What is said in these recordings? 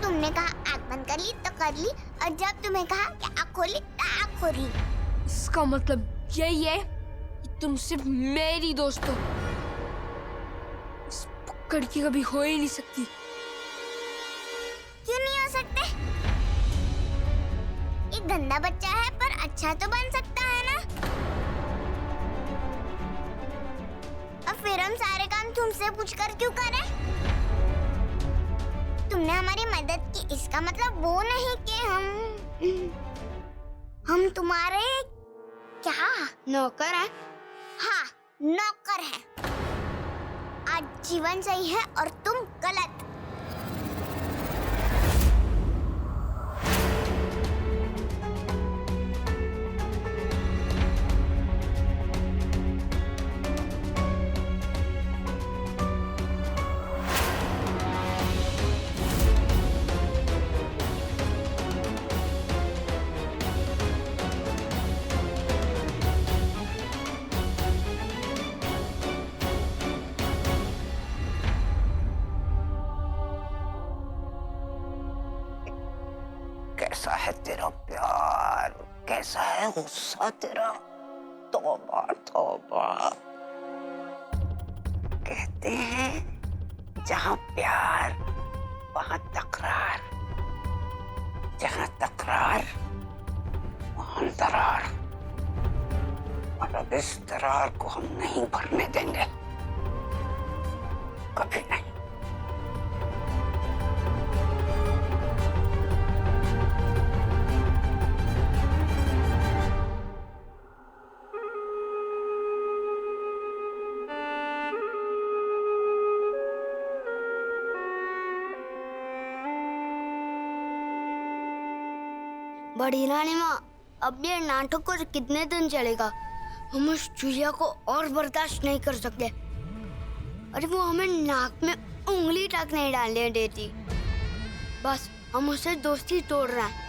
तुमने कहा आँख बंद कर ली तो कर ली, और जब तुम्हें कहा कि आँख खोली तो आँख खोली। इसका मतलब यही है कि तुम सिर्फ मेरी दोस्त हो। इस पकड़ की कभी हो ही नहीं सकती। क्यों नहीं हो सकते? एक गंदा बच्चा है पर अच्छा तो बन सकता है ना। और फिर हम सारे काम तुमसे पूछकर क्यों करें? तुमने हमारी मदद की, इसका मतलब वो नहीं कि हम तुम्हारे क्या नौकर है? हाँ, नौकर है। आज जीवन सही है और तुम गलत। कैसा है तेरा प्यार, कैसा है गुस्सा तेरा। तौबा तौबा। कहते हैं जहां प्यार वहां तकरार, जहां तकरार वहां दरार। और अब इस दरार को हम नहीं भरने देंगे, कभी नहीं। बड़ी रानी माँ, अब ये नाटक और कितने दिन चलेगा? हम उस चूहिया को और बर्दाश्त नहीं कर सकते। अरे वो हमें नाक में उंगली तक नहीं डालने देती। बस हम उससे दोस्ती तोड़ रहे हैं।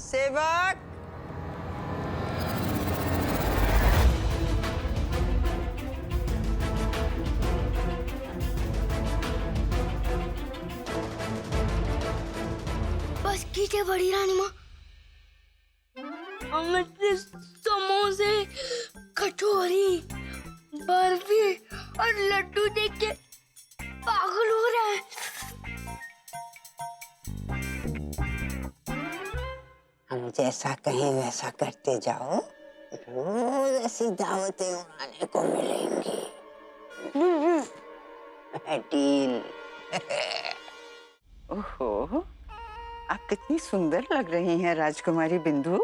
सेवक, बस कीजिए बड़ी रानी माँ। हम इतने समोसे, कचौरी, बर्फी और लड्डू देख के पागल हो रहे हैं। हम जैसा कहें वैसा करते जाओ, रोज ऐसी दावतें उड़ाने को मिलेंगी। डील। ओहो, आप कितनी सुंदर लग रही हैं राजकुमारी बिंदु।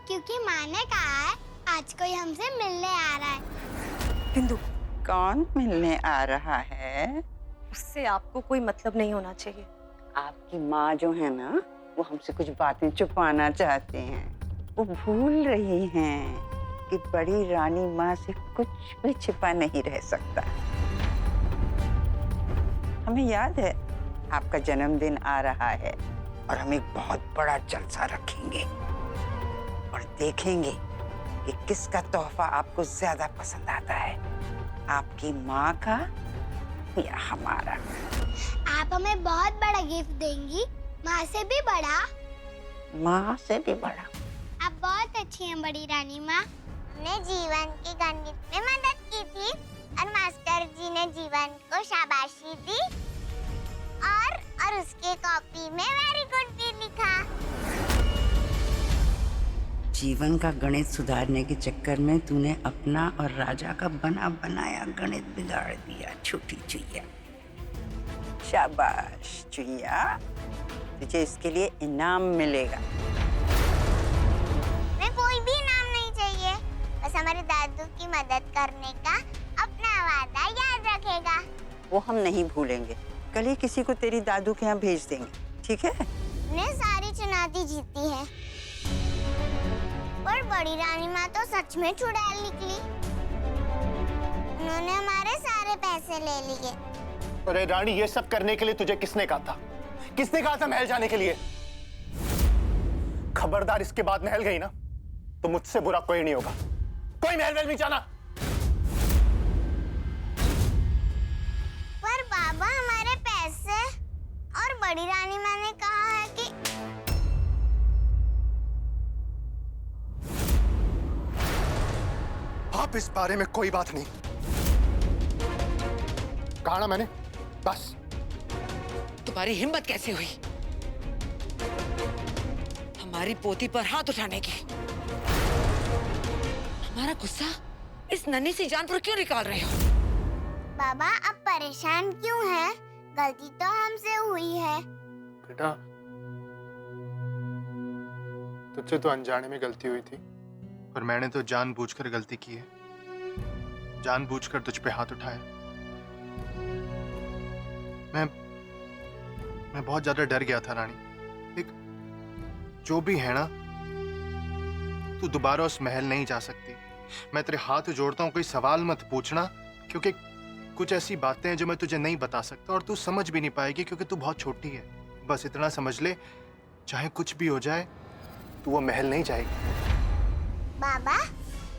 क्योंकि माँ ने कहा है आज कोई हमसे मिलने आ रहा है। बिंदु, कौन मिलने आ रहा है? उससे आपको कोई मतलब नहीं होना चाहिए। आपकी माँ जो है ना, वो हमसे कुछ बातें छुपाना चाहते हैं। वो भूल रही हैं कि बड़ी रानी माँ से कुछ भी छिपा नहीं रह सकता। हमें याद है आपका जन्मदिन आ रहा है और हम एक बहुत बड़ा जलसा रखेंगे और देखेंगे कि किसका तोहफा आपको ज्यादा पसंद आता है, आपकी माँ का या हमारा। आप हमें बहुत बड़ा गिफ्ट देंगी, माँ से भी बड़ा। माँ से भी बड़ा। आप बहुत अच्छी हैं बड़ी रानी माँ। हमने जीवन के गणित में मदद की थी और मास्टर जी ने जीवन को शाबाशी दी और उसके कॉपी में वेरी गुड भी लिखा। जीवन का गणित सुधारने के चक्कर में तूने अपना और राजा का बना बनाया गणित बिगाड़ दिया, छोटी चुईया। शाबाश चुईया, तुझे इसके लिए इनाम मिलेगा। मैं कोई भी इनाम नहीं चाहिए, बस हमारे दादू की मदद करने का अपना वादा याद रखेगा। वो हम नहीं भूलेंगे। कल ही किसी को तेरी दादू के यहाँ भेज देंगे, ठीक है? ने सारी चुनौती जीती है, पर और बड़ी रानी माँ तो सच में चुड़ैल निकली। उन्होंने हमारे सारे पैसे ले लिए। अरे रानी, ये सब करने के लिए तुझे किसने कहा था? किसने कहा था महल जाने के लिए? खबरदार, इसके बाद महल गई ना तो मुझसे बुरा कोई नहीं होगा। कोई महल में नहीं जाना। पर बाबा, हमारे पैसे और बड़ी रानी माँ ने कहा है कि आप इस बारे में कोई बात नहीं। कहा ना मैंने, बस। तुम्हारी हिम्मत कैसे हुई हमारी पोती पर हाथ उठाने की? हमारा गुस्सा इस नन्ही सी जान पर क्यों निकाल रहे हो? बाबा, अब परेशान क्यों हैं? गलती तो हमसे हुई है। बेटा, तुझसे तो अनजाने में गलती हुई थी, पर मैंने तो जानबूझकर गलती की है। जानबूझकर तुझ पे हाथ उठाया। मैं बहुत ज्यादा डर गया था रानी। देख, जो भी है ना, तू दोबारा उस महल नहीं जा सकती। मैं तेरे हाथ जोड़ता हूँ, कोई सवाल मत पूछना, क्योंकि कुछ ऐसी बातें हैं जो मैं तुझे नहीं बता सकता और तू समझ भी नहीं पाएगी, क्योंकि तू बहुत छोटी है। बस इतना समझ ले, चाहे कुछ भी हो जाए, तू वो महल नहीं जाएगी। बाबा,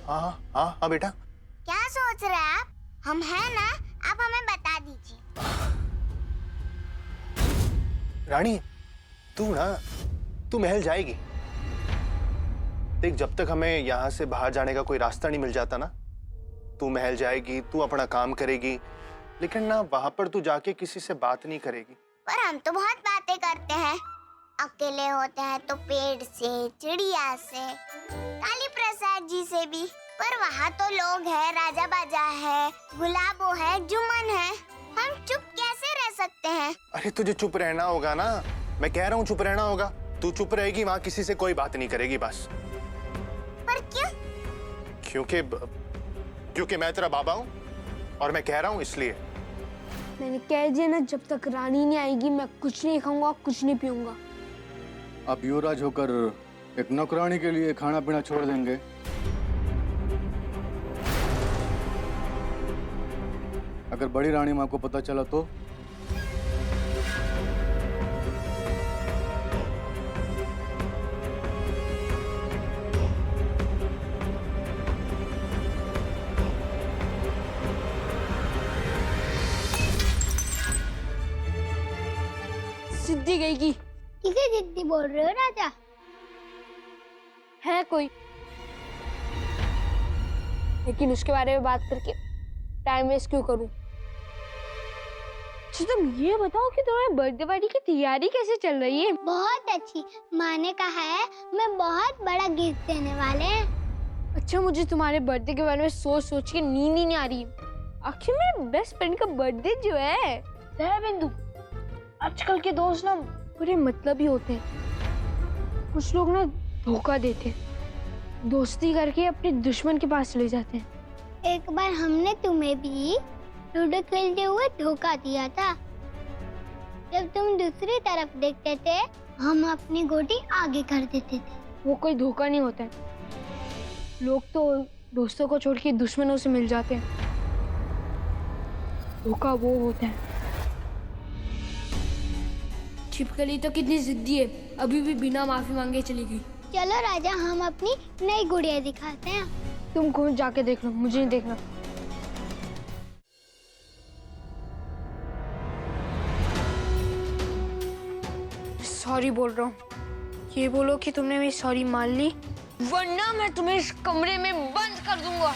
हाँ हाँ हाँ बेटा। क्या सोच रहे हैं आप? हम हैं ना, आप हमें बता दीजिए। रानी, तू महल जाएगी। देख, जब तक हमें यहाँ से बाहर जाने का कोई रास्ता नहीं मिल जाता ना, तू महल जाएगी, तू अपना काम करेगी, लेकिन ना वहां पर तू जाके किसी से बात नहीं करेगी। पर हम तो बहुत बातें करते हैं। अकेले होते हैं तो पेड़ से, चिड़िया से, काली प्रसाद जी से भी। पर वहाँ तो लोग हैं, राजा बाजा है, गुलाबो है, जुमन है। हम चुप कैसे रह सकते हैं? अरे तुझे चुप रहना होगा ना, मैं कह रहा हूँ चुप रहना होगा। तू चुप रहेगी, वहां किसी से कोई बात नहीं करेगी, बस। पर क्यों? क्योंकि मैं तेरा बाबा हूँ और मैं कह रहा हूँ, इसलिए। मैंने कह दिया ना, जब तक रानी नहीं आएगी मैं कुछ नहीं खाऊंगा, कुछ नहीं पीऊंगा। आप युवराज होकर एक नौकरानी के लिए खाना पीना छोड़ देंगे? अगर बड़ी रानी माँ को पता चला तो? सिद्धि गई। किसे जिद्दी बोल रहे हो राजा? है कोई, लेकिन उसके बारे में बात करके टाइम वेस्ट क्यों करूं? अच्छा, तुम ये बताओ कि तुम्हारे बर्थडे पार्टी की तैयारी कैसे चल रही है? बहुत अच्छी। माँ ने कहा है मैं बहुत बड़ा गिफ्ट देने वाले हैं। अच्छा, मुझे तुम्हारे बर्थडे के बारे में सोच सोच के नींद ही नहीं आ रही। आखिर मेरे बेस्ट फ्रेंड का बर्थडे जो है बिंदु, आजकल के दोस्त ना बड़े मतलबी होते हैं। कुछ लोग ना धोखा देते हैं, दोस्ती करके अपने दुश्मन के पास ले जाते हैं। एक बार हमने तुम्हें भी लूडो खेलते हुए धोखा दिया था। जब तुम दूसरी तरफ देखते थे, हम अपनी गोटी आगे कर देते थे। वो कोई धोखा नहीं होता है। लोग तो दोस्तों को छोड़ के दुश्मनों से मिल जाते हैं। धोखा वो होता है। छिपकली तो कितनी जिद्दी है, अभी भी बिना माफी मांगे चली गई। चलो राजा, हम अपनी नई गुड़िया दिखाते हैं। तुम खुद जाके देख लो, मुझे नहीं देखना। सॉरी बोल रहा हूँ। ये बोलो कि तुमने मेरी सॉरी मान ली, वरना मैं तुम्हें इस कमरे में बंद कर दूंगा।